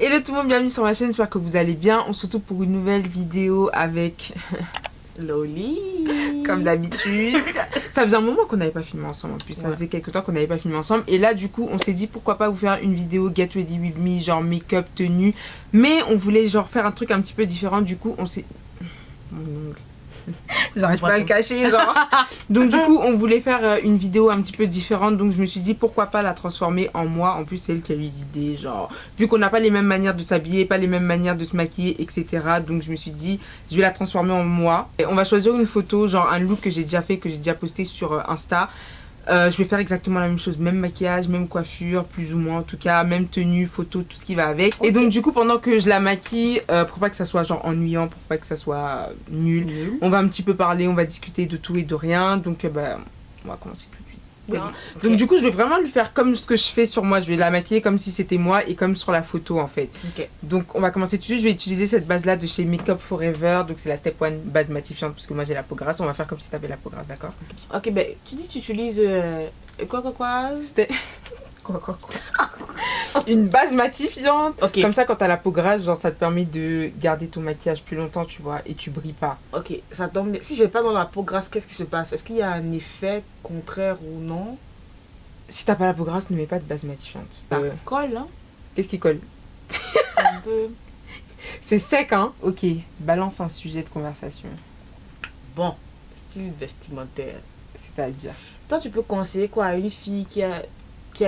Hello tout le monde, bienvenue sur ma chaîne, j'espère que vous allez bien. On se retrouve pour une nouvelle vidéo avec Loli. Comme d'habitude. Ça faisait un moment qu'on n'avait pas filmé ensemble en plus, ça faisait quelques temps qu'on n'avait pas filmé ensemble. Et là du coup on s'est dit pourquoi pas vous faire une vidéo Get Ready With Me, genre make-up, tenue. Mais on voulait genre faire un truc un petit peu différent, du coup on s'est... Mon ongle. J'arrive pas à le cacher genre. Donc du coup on voulait faire une vidéo un petit peu différente, donc je me suis dit pourquoi pas la transformer en moi. En plus c'est elle qui a eu l'idée, genre vu qu'on n'a pas les mêmes manières de s'habiller, pas les mêmes manières de se maquiller, etc. Donc je me suis dit je vais la transformer en moi. Et on va choisir une photo, genre un look que j'ai déjà fait, que j'ai déjà posté sur Insta. Je vais faire exactement la même chose, même maquillage, même coiffure, plus ou moins en tout cas, même tenue, photo, tout ce qui va avec. Okay. Et donc du coup pendant que je la maquille, pour pas que ça soit genre ennuyant, pour pas que ça soit nul, on va un petit peu parler, on va discuter de tout et de rien. Donc on va commencer tout de suite. Okay. Donc du coup je vais vraiment le faire comme ce que je fais sur moi, je vais la maquiller comme si c'était moi et comme sur la photo en fait. Okay. Donc on va commencer tout de suite, je vais utiliser cette base là de chez Make Up Forever, donc c'est la Step 1 base matifiante parce que moi j'ai la peau grasse, on va faire comme si tu avais la peau grasse, d'accord? Ok, ben tu dis tu utilises quoi C'était... quoi une base matifiante. Ok. Comme ça quand t'as la peau grasse, genre ça te permet de garder ton maquillage plus longtemps, tu vois, et tu brilles pas. Ok, ça tombe bien. Si je vais pas dans la peau grasse, qu'est-ce qui se passe? Est-ce qu'il y a un effet contraire ou non? Si t'as pas la peau grasse, ne mets pas de base matifiante. Ça colle, hein? Qu'est-ce qui colle? C'est un peu... C'est sec, hein? Ok, balance un sujet de conversation. Bon, style vestimentaire. C'est-à-dire? Toi, tu peux conseiller quoi à une fille qui a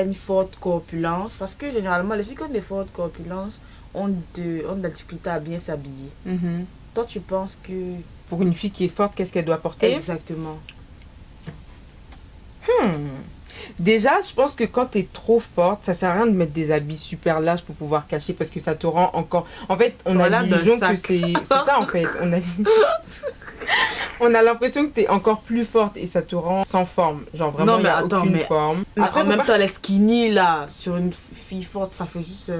une forte corpulence? Parce que généralement, les filles qui ont des fortes corpulences ont de la difficulté à bien s'habiller. Toi, tu penses que... Pour une fille qui est forte, qu'est-ce qu'elle doit porter? Exactement. Déjà, je pense que quand t'es trop forte, ça sert à rien de mettre des habits super larges pour pouvoir cacher parce que ça te rend encore... En fait, on a l'illusion que c'est ça en fait. On a l'impression que t'es encore plus forte et ça te rend sans forme. Genre vraiment, il n'y a aucune forme. Après, en même temps, les skinny là, sur une fille forte, ça fait juste...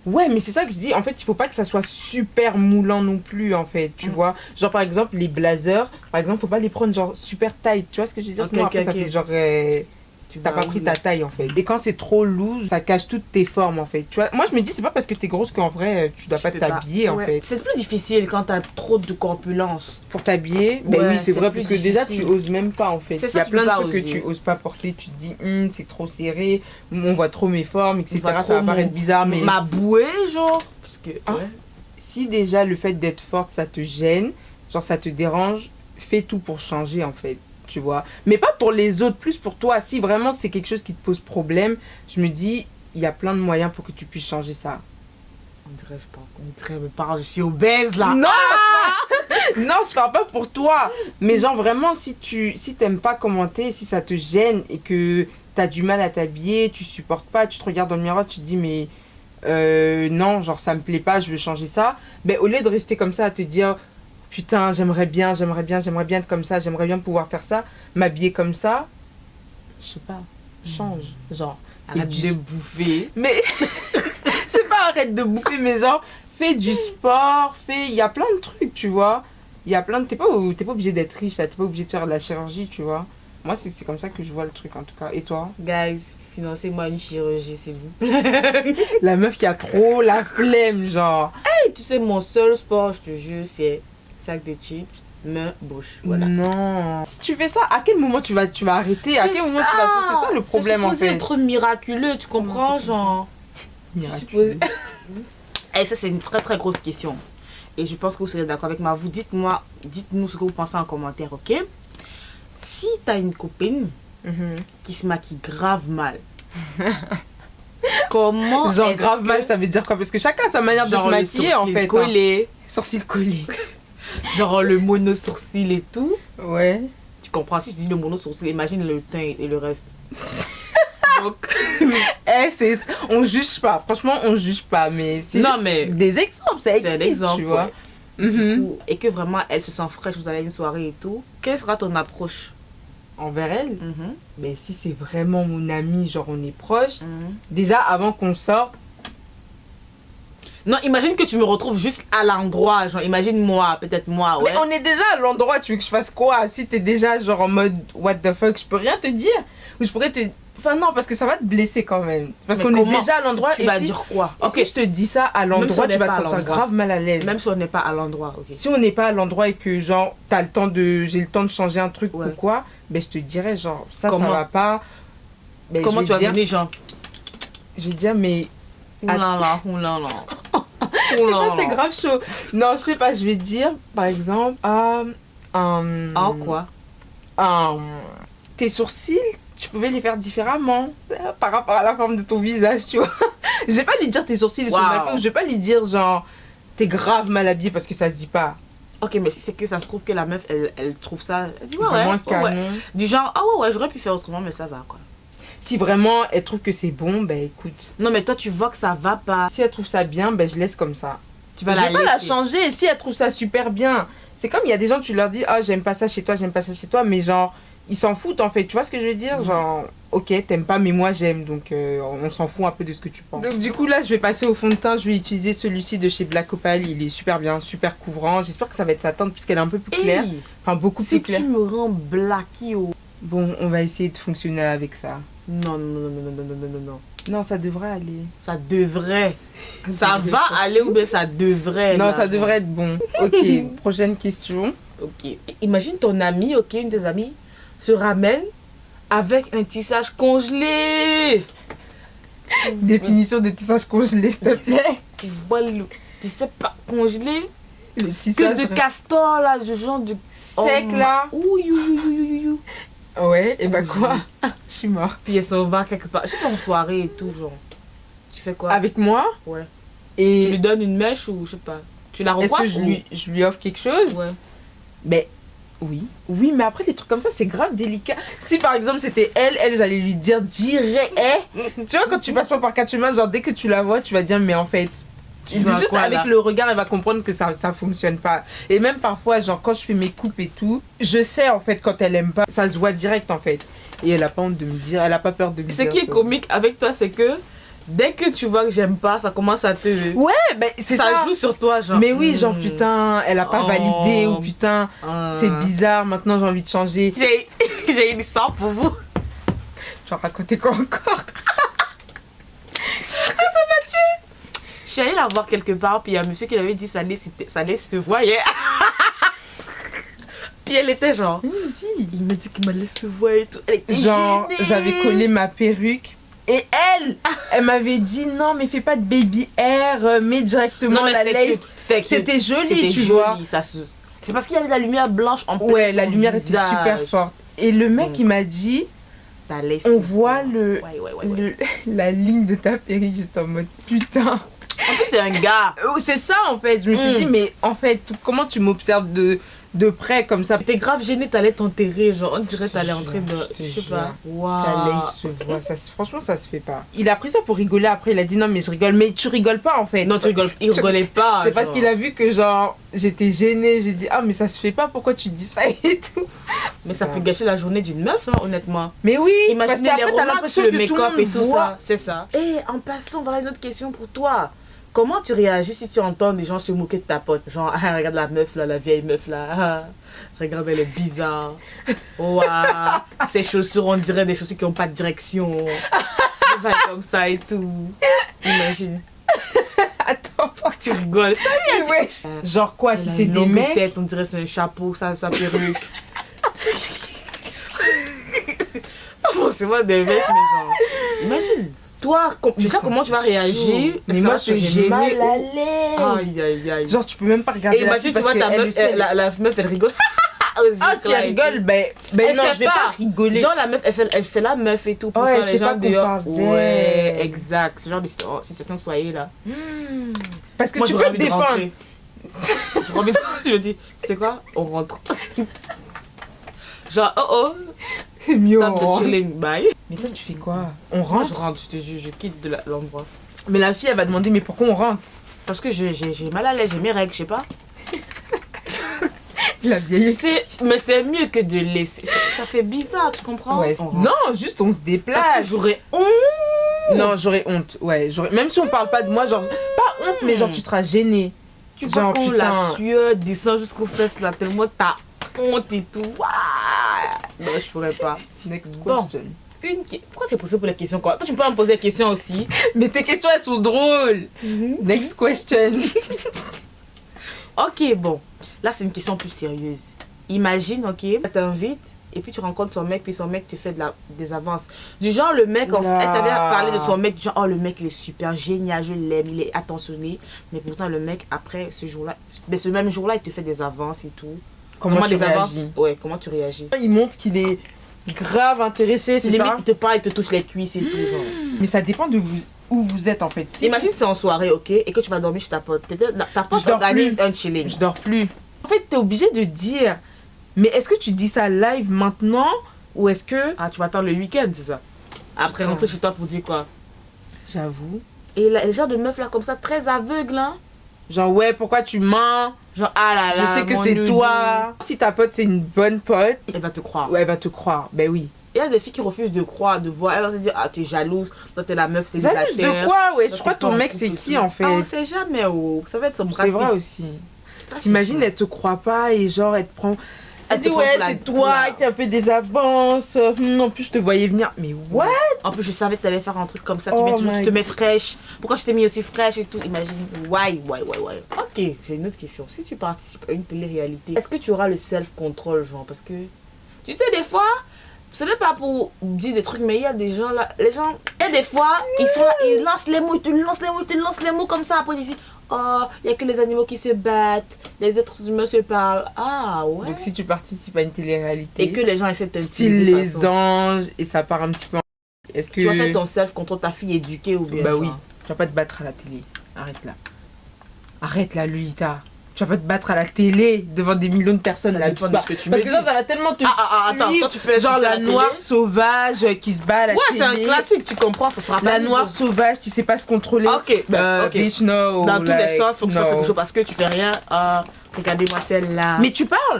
Ouais, mais c'est ça que je dis. En fait, il faut pas que ça soit super moulant non plus, en fait. Tu vois? Genre, par exemple, les blazers, par exemple, faut pas les prendre genre super tight. Tu vois ce que je veux dire? Sinon, après, ça fait genre... T'as pas pris ta taille en fait. Et quand c'est trop loose, ça cache toutes tes formes en fait. Tu vois, moi je me dis c'est pas parce que t'es grosse qu'en vrai tu dois pas t'habiller en fait. C'est plus difficile quand t'as trop de corpulence. Pour t'habiller, ben oui c'est vrai parce que déjà tu oses même pas en fait. Il y a plein de trucs que tu oses pas porter. Tu te dis c'est trop serré, on voit trop mes formes, etc. Ça va paraître bizarre mais... Ma bouée genre. Parce que, si déjà le fait d'être forte ça te gêne, genre ça te dérange, fais tout pour changer en fait. Tu vois, mais pas pour les autres, plus pour toi. Si vraiment c'est quelque chose qui te pose problème, je me dis il y a plein de moyens pour que tu puisses changer ça. On dirait me parle, je suis obèse là. Non, non, je parle pas pour toi, mais genre vraiment si t'aimes pas commenter, si ça te gêne et que t'as du mal à t'habiller, tu supportes pas, tu te regardes dans le miroir, tu te dis mais non, genre ça me plaît pas, je veux changer ça. Ben au lieu de rester comme ça à te dire putain, j'aimerais bien être comme ça, j'aimerais bien pouvoir faire ça, m'habiller comme ça. Je sais pas, change, genre. Arrête de bouffer. Mais, c'est pas arrête de bouffer, mais genre, fais du sport, il y a plein de trucs, tu vois. Il y a plein de... T'es pas obligé d'être riche, t'es pas obligé de faire de la chirurgie, tu vois. Moi, c'est comme ça que je vois le truc, en tout cas. Et toi? Guys, financez-moi une chirurgie, s'il vous plaît. La meuf qui a trop la flemme, genre. Hey, tu sais, mon seul sport, je te jure, c'est... sac de chips, main, bouche, voilà. Non. Si tu fais ça, à quel moment tu vas arrêter? À quel moment tu vas... C'est ça le problème en fait. C'est être miraculeux, tu comprends, genre... Miraculeux. Et ça c'est une très très grosse question. Et je pense que vous serez d'accord avec moi. Dites-nous ce que vous pensez en commentaire, ok? Si t'as une copine qui se maquille grave mal, comment genre grave mal, ça veut dire quoi? Parce que chacun a sa manière de se maquiller en fait. Collé. Sourcils collés. Genre le mono sourcil et tout. Ouais. Tu comprends? Si je dis le mono sourcil, imagine le teint et le reste. Donc... on juge pas. Franchement, on juge pas. Mais c'est des exemples. Ça existe, un exemple, tu vois. Coup, et que vraiment, elle se sent fraîche, vous allez à une soirée et tout. Quelle sera ton approche? Envers elle? Mais si c'est vraiment mon amie, genre on est proche, déjà avant qu'on sorte. Non, imagine que tu me retrouves juste à l'endroit. Genre, imagine moi, peut-être moi, ouais. Mais on est déjà à l'endroit, tu veux que je fasse quoi? Si t'es déjà genre en mode what the fuck, je peux rien te dire. Ou je pourrais te... Enfin non, parce que ça va te blesser quand même. Parce Mais qu'on est comment déjà à l'endroit tu et vas si... dire quoi? Ok, si je te dis ça à l'endroit, si tu on vas n'est te pas à sentir l'endroit. grave mal à l'aise. Même si on n'est pas à l'endroit, ok. Si on n'est pas à l'endroit et que genre t'as le temps de... J'ai le temps de changer un truc ou quoi, ben je te dirais genre ça va pas. Ben, Comment tu vas venir genre? Je vais dire mais... Oulala. Mais ça c'est grave chaud. Non, je sais pas, je vais dire par exemple... quoi? Tes sourcils, tu pouvais les faire différemment par rapport à la forme de ton visage, tu vois. Je vais pas lui dire tes sourcils ils sont mal faits, ou je vais pas lui dire genre t'es grave mal habillé parce que ça se dit pas. Ok, mais si c'est que ça se trouve que la meuf elle trouve ça, elle dit vraiment canon. Ouais. Du genre ouais j'aurais pu faire autrement mais ça va quoi. Si vraiment elle trouve que c'est bon, ben écoute. Non mais toi tu vois que ça va pas. Si elle trouve ça bien, ben je laisse comme ça. Tu vas je vais pas la changer. Si elle trouve ça super bien, c'est comme il y a des gens tu leur dis j'aime pas ça chez toi, mais genre ils s'en foutent en fait, tu vois ce que je veux dire? Genre, ok, t'aimes pas, mais moi j'aime, donc on s'en fout un peu de ce que tu penses. Donc du coup là, je vais passer au fond de teint, je vais utiliser celui-ci de chez Black Opal, il est super bien, super couvrant. J'espère que ça va être sa teinte puisqu'elle est un peu plus claire, enfin beaucoup plus claire. Si tu me rends blacky Bon, on va essayer de fonctionner avec ça. Non. Non, ça devrait aller. Ça devrait. Ça va aller ou bien ça devrait? Non, ça devrait être bon. Ok, prochaine question. Ok, imagine ton ami, ok, une des amies, se ramène avec un tissage congelé. Définition de tissage congelé, s'il te plaît. Tu vois le tissage pas congelé? Le tissage que de castor là, du genre de sec là. Ouh. Ouais, et bah quoi? Je suis morte. Puis elle s'en va quelque part. Je sais pas, en soirée et tout, genre. Tu fais quoi? Avec moi? Ouais. Et tu lui donnes une mèche ou je sais pas. Tu la recoiffes? Est-ce que je lui offre quelque chose? Ouais. Ben oui, mais après les trucs comme ça c'est grave délicat. Si par exemple c'était elle j'allais lui dire direct, tu vois quand tu passes pas par quatre chemins, genre dès que tu la vois tu vas dire mais en fait juste quoi, avec le regard elle va comprendre que ça fonctionne pas. Et même parfois genre quand je fais mes coupes et tout, je sais en fait quand elle aime pas, ça se voit direct en fait. Et elle a pas honte de me dire, elle a pas peur de me dire. Ce qui est comique avec toi c'est que dès que tu vois que j'aime pas, ça commence à te... Ouais, ben c'est ça. Ça joue sur toi, genre. Mais oui, genre putain, elle a pas validé ou putain, c'est bizarre, maintenant j'ai envie de changer. J'ai une histoire pour vous. Genre raconter quoi encore? Ça m'a tué. Je suis allée la voir quelque part, puis il y a un monsieur qui avait dit ça allait se voir. Puis elle était genre... Il me dit qu'il m'allait se voir et tout. Elle était genre, gênée. j'avais collé ma perruque. Et elle m'avait dit non mais fais pas de baby hair, mets directement la lace. C'était joli, tu vois. C'est parce qu'il y avait de la lumière blanche en plus. Ouais, la lumière était super forte. Et le mec il m'a dit on voit la ligne de ta perruque. J'étais en mode putain. En plus c'est un gars. C'est ça en fait. Je me suis dit mais en fait comment tu m'observes de près comme ça? T'es grave gênée, t'allais t'enterrer, genre on dirait t'allais entrer de... Je sais pas. Waouh. Se voit, franchement ça se fait pas. Il a pris ça pour rigoler, après il a dit non mais je rigole, mais tu rigoles pas en fait. Non tu rigoles, il rigolait pas. C'est parce qu'il a vu que genre j'étais gênée, j'ai dit mais ça se fait pas, pourquoi tu dis ça et tout. Mais ça peut gâcher la journée d'une meuf honnêtement. Mais oui, parce qu'après t'as l'impression que le make-up et tout ça. C'est ça. Et en passant, voilà une autre question pour toi. Comment tu réagis si tu entends des gens se moquer de ta pote? Genre, regarde la meuf là, la vieille meuf là. Regarde, elle est bizarre. Ouah, ses chaussures, on dirait des chaussures qui n'ont pas de direction. Des vagues comme ça et tout. Imagine. Attends, tu rigoles. Ça y est, ouais. Genre quoi, si c'est des mecs tête, on dirait c'est un chapeau, sa perruque. Forcément des mecs, mais genre... Imagine. Toi, déjà comment tu vas réagir? Mais moi je suis mal à l'aise. Aïe. Genre tu peux même pas regarder. Et imagine, tu vois ta meuf, la meuf elle rigole. Si elle rigole, ben non, je vais pas rigoler. Genre la meuf, elle fait la meuf et tout. Ouais, c'est pas qu'on parle d'elle. Ouais, exact. Ce genre de situation soyez là. Parce que tu peux te défendre. J'ai envie de... Je me dis, tu sais quoi? On rentre. Genre, stop the chilling, bye. Mais toi, tu fais quoi? On rentre? Je rentre, je te jure, je quitte l'endroit. Mais la fille, elle va demander, mais pourquoi on rentre? Parce que j'ai mal à l'aise, j'ai mes règles, je sais pas. La vieille. Mais c'est mieux que de laisser. Ça fait bizarre, tu comprends? Ouais. Non, juste on se déplace. Parce que j'aurais honte. Non, j'aurais honte. Ouais, même si on parle pas de moi, genre, pas honte, mais genre, tu seras gênée. Tu vois quand la sueur descend jusqu'aux fesses là, tellement t'as honte et tout. Non, je ferais pas. Next question. Pourquoi tu es posé pour les questions quoi? Toi, tu peux me poser des questions aussi. Mais tes questions, elles sont drôles. Next question. Ok, bon. Là, c'est une question plus sérieuse. Imagine, ok, elle t'invite et puis tu rencontres son mec, puis son mec te fait des avances. Du genre, le mec, elle t'avait parlé de son mec, du genre, oh, le mec, il est super génial, je l'aime, il est attentionné. Mais pourtant, le mec, après ce jour-là, ce même jour-là, il te fait des avances et tout. Comment tu réagis? Avances? Ouais, comment tu réagis? Il montre qu'il est grave intéressé, c'est ça? Limite, il te parle, il te touche les cuisses et tout, genre. Mais ça dépend de où vous êtes en fait. Imagine c'est en soirée, ok, et que tu vas dormir chez ta pote. Peut-être ta pote organise un chilling. Je dors plus. En fait, t'es obligé de dire. Mais est-ce que tu dis ça live maintenant ou est-ce que... Ah, tu vas attendre le week-end, c'est ça? Après rentrer chez toi pour dire quoi? J'avoue. Et le genre de meuf là comme ça, très aveugle, hein? Genre, ouais, pourquoi tu mens? Genre, ah là là, je sais que c'est toi. Si ta pote, c'est une bonne pote... Elle va te croire. Ouais, elle va te croire. Ben oui. Il y a des filles qui refusent de croire, de voir. Elles vont se dire, ah, tu es jalouse, toi t'es la meuf, c'est jalouse de quoi? Ouais, je crois que ton mec, c'est qui en fait? Ah, on sait jamais, oh. Ça va être son bras. C'est vrai aussi. T'imagines, elle te croit pas et genre, elle te prend... Elle dit, ouais, c'est toi qui as fait des avances. En plus, je te voyais venir. Mais what? En plus, je savais que t'allais faire un truc comme ça. Tu te mets fraîche. Pourquoi je t'ai mis aussi fraîche et tout? Imagine. Ouais. Ok, j'ai une autre question. Si tu participes à une télé-réalité, est-ce que tu auras le self-control, genre? Parce que, tu sais, des fois, ce n'est pas pour dire des trucs, mais il y a des gens là. Les gens, il y a des fois, ils sont là, ils lancent les mots, ils te lancent les mots comme ça. Après, ils disent, oh, il n'y a que les animaux qui se battent, les êtres humains se parlent. Ah ouais. Donc si tu participes à une télé-réalité et que les gens essaient de style les anges et ça part un petit peu en... Est-ce que tu vas faire ton self contre ta fille éduquée ou bien? Bah oui, tu vas pas te battre à la télé. Arrête là Lolita. Tu vas pas te battre à la télé devant des millions de personnes là. Parce que ça va tellement te attends, tu peux genre la noire sauvage qui se bat à la télé. Ouais, c'est un classique, tu comprends, ça sera pas la noire sauvage qui sait pas se contrôler. Ok, bitch, no. Dans tous les sens, faut que tu fasses quelque chose parce que tu fais rien. Regardez-moi celle-là. Mais tu parles.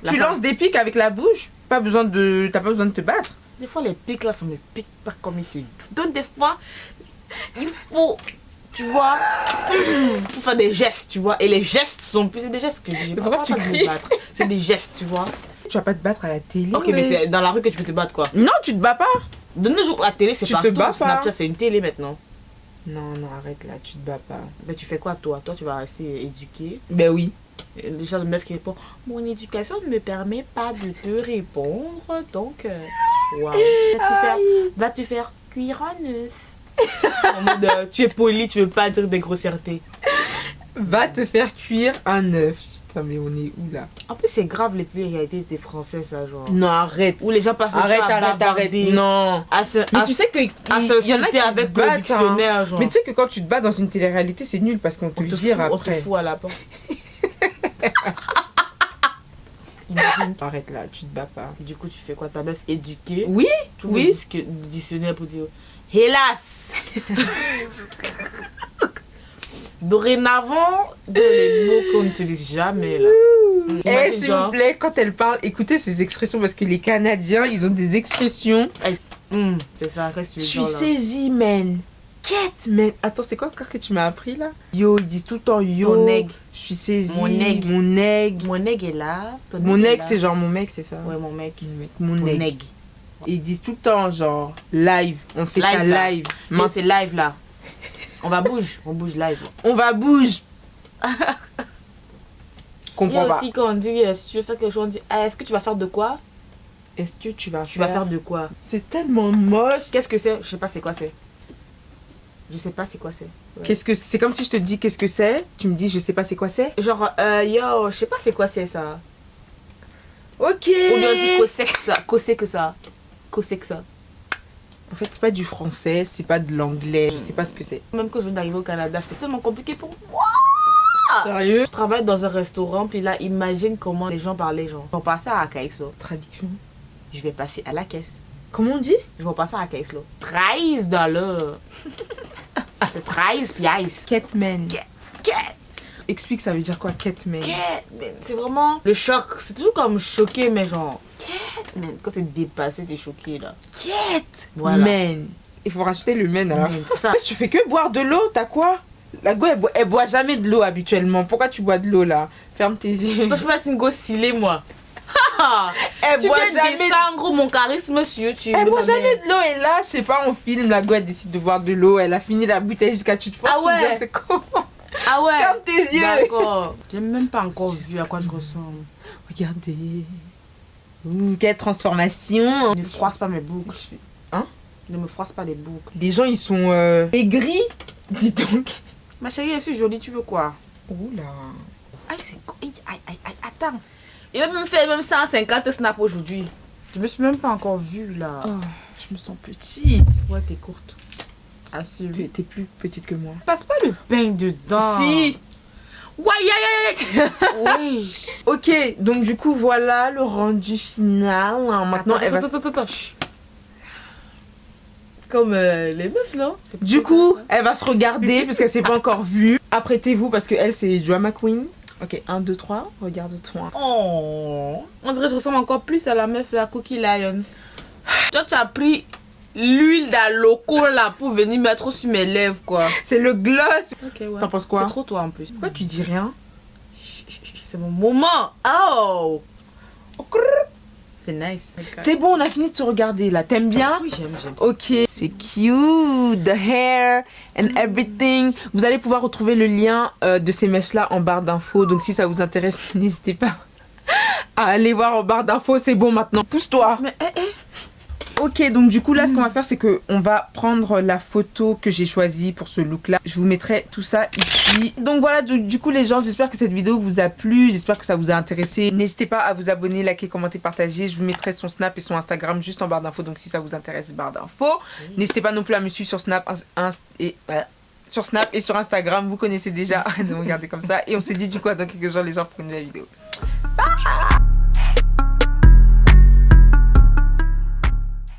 Tu lances des pics avec la bouche. T'as pas besoin de te battre. Des fois, les pics là, ça me pique pas comme ici. Donc, des fois, il faut. Tu vois, il faut faire des gestes, tu vois. Et les gestes sont plus. C'est des gestes que j'ai pas. Pourquoi tu cries? C'est des gestes, tu vois. Tu vas pas te battre à la télé. Ok, mais c'est dans la rue que tu peux te battre, quoi. Non, tu te bats pas. De nos jours, la télé, c'est partout. Tu te bats pas. Snapchat, c'est une télé maintenant. Non, arrête là, tu te bats pas. Mais tu fais quoi, toi? Toi, tu vas rester éduqué. Ben oui. Le genre de meuf qui répond, mon éducation ne me permet pas de te répondre, donc. Waouh. Va te faire cuire un œuf. En mode, tu es poli, tu veux pas dire des grossièretés. Va te faire cuire un œuf. Putain, mais on est où là? En plus, c'est grave les télé-réalités des Français, ça, genre. Non, arrête. Où les gens passent arrête. Non. Mais tu sais que y en a qui avec le dictionnaire, genre. Mais tu sais que quand tu te bats dans une télé-réalité, c'est nul parce qu'on te le dit après. On te fout à la porte. Imagine. Arrête là, tu te bats pas. Du coup, tu fais quoi? Ta meuf éduquée? Oui. Tu oui. Le dictionnaire pour dire hélas. Dorénavant, les mots qu'on n'utilise jamais là. Eh, s'il vous plaît, quand elle parle, écoutez ces expressions parce que les Canadiens, ils ont des expressions. C'est ça, qu'est-ce que tu veux dire? Je suis saisie, man. Quête, man. Attends, c'est quoi encore que tu m'as appris là? Yo, ils disent tout le temps yo. Ton egg. Je suis saisie. Mon egg. Mon egg est là. Mon egg, c'est genre mon mec, c'est ça? Ouais, mon mec. Mon egg. Et ils disent tout le temps genre live. On fait live, ça live. Non, c'est live là. On va bouge. On bouge live. On va bouge. Comprends pas. Et aussi quand on dit si tu veux faire quelque chose, on dit est-ce que tu vas faire de quoi? Est-ce que tu vas faire de quoi? C'est tellement moche. Qu'est-ce que c'est? Je sais pas c'est quoi c'est. Je sais pas c'est quoi c'est. Ouais. Qu'est-ce que c'est? Comme si je te dis qu'est-ce que c'est, tu me dis je sais pas c'est quoi c'est. Genre yo, je sais pas c'est quoi c'est ça. Ok. Ou bien on dit qu'est-ce que ça. Qu'est-ce que ça. Qu'est-ce que ça. En fait, c'est pas du français, c'est pas de l'anglais, je sais pas ce que c'est. Même quand je viens d'arriver au Canada, c'était tellement compliqué pour moi. Sérieux? Je travaille dans un restaurant, puis là, imagine comment les gens parlaient, genre. Ils vont passer à Caïslo. Traduction. Je vais passer à la caisse. Comment on dit? Je vais passer à Caïslo. $13. C'est 13 pièces. Catman. Explique, ça veut dire quoi, Catman? C'est vraiment le choc. C'est toujours comme choqué, mais genre. Man. Quand t'es dépassé, t'es choqué là. Voilà. Man. Il faut rajouter le man à la fin. Tu fais que boire de l'eau, t'as quoi? La go, elle boit jamais de l'eau habituellement. Pourquoi tu bois de l'eau là? Ferme tes yeux. Moi, je peux être une go stylée, moi. Elle Tu boit viens jamais. descendre mon charisme sur YouTube. Elle boit ma jamais mère. de l'eau. Et là, je sais pas, on filme, la go, elle décide de boire de l'eau. Elle a fini la bouteille jusqu'à tu te forces. Ah ouais. C'est comment? Ah ouais. Ferme tes yeux. D'accord. J'ai même pas encore vu à quoi je ressemble. Regardez. Ouh, quelle transformation. Ne froisse pas mes boucles. Hein? Ne me froisse pas les boucles. Les gens, ils sont aigris. Dis donc. Ma chérie, elle est jolie, tu veux quoi? Oula. Aïe, c'est quoi? Aïe, attends. Il va même faire même 150 snaps aujourd'hui. Je me suis même pas encore vue là. Oh, je me sens petite. Ouais, t'es courte. Assume. T'es plus petite que moi. Passe pas le pain dedans. Si. Ouais, oui. Ok, donc du coup, voilà le rendu final. Maintenant, elle va... Attends. Chut. Comme les meufs, non? Du coup, elle va se regarder parce qu'elle s'est pas encore vue. Apprêtez-vous parce que elle, c'est Drama Queen. Ok, 1, 2, 3. Regarde-toi. Oh, on dirait que je ressemble encore plus à la meuf, la Cookie Lion. Toi, tu as pris l'huile d'aloco là pour venir mettre sur mes lèvres, quoi. C'est le gloss. Ok, ouais. T'en penses quoi? C'est trop toi en plus. Pourquoi tu dis rien? C'est mon moment. Oh. C'est nice. C'est bon, on a fini de se regarder là. T'aimes bien? Oui, j'aime. Ok, c'est cute, the hair and everything. Vous allez pouvoir retrouver le lien de ces mèches là en barre d'infos. Donc si ça vous intéresse, n'hésitez pas à aller voir en barre d'infos. C'est bon maintenant. Pousse-toi. Mais Ok, donc du coup là ce qu'on va faire c'est que on va prendre la photo que j'ai choisie pour ce look là. Je vous mettrai tout ça ici. Donc voilà, du coup les gens, j'espère que cette vidéo vous a plu, j'espère que ça vous a intéressé. N'hésitez pas à vous abonner, liker, commenter, partager. Je vous mettrai son Snap et son Instagram juste en barre d'infos. Donc si ça vous intéresse, barre d'infos. N'hésitez pas non plus à me suivre sur Snap sur Snap et sur Instagram. Vous connaissez déjà. Donc regardez comme ça. Et on se dit du coup dans quelques jours les gens pour une nouvelle vidéo. Bye.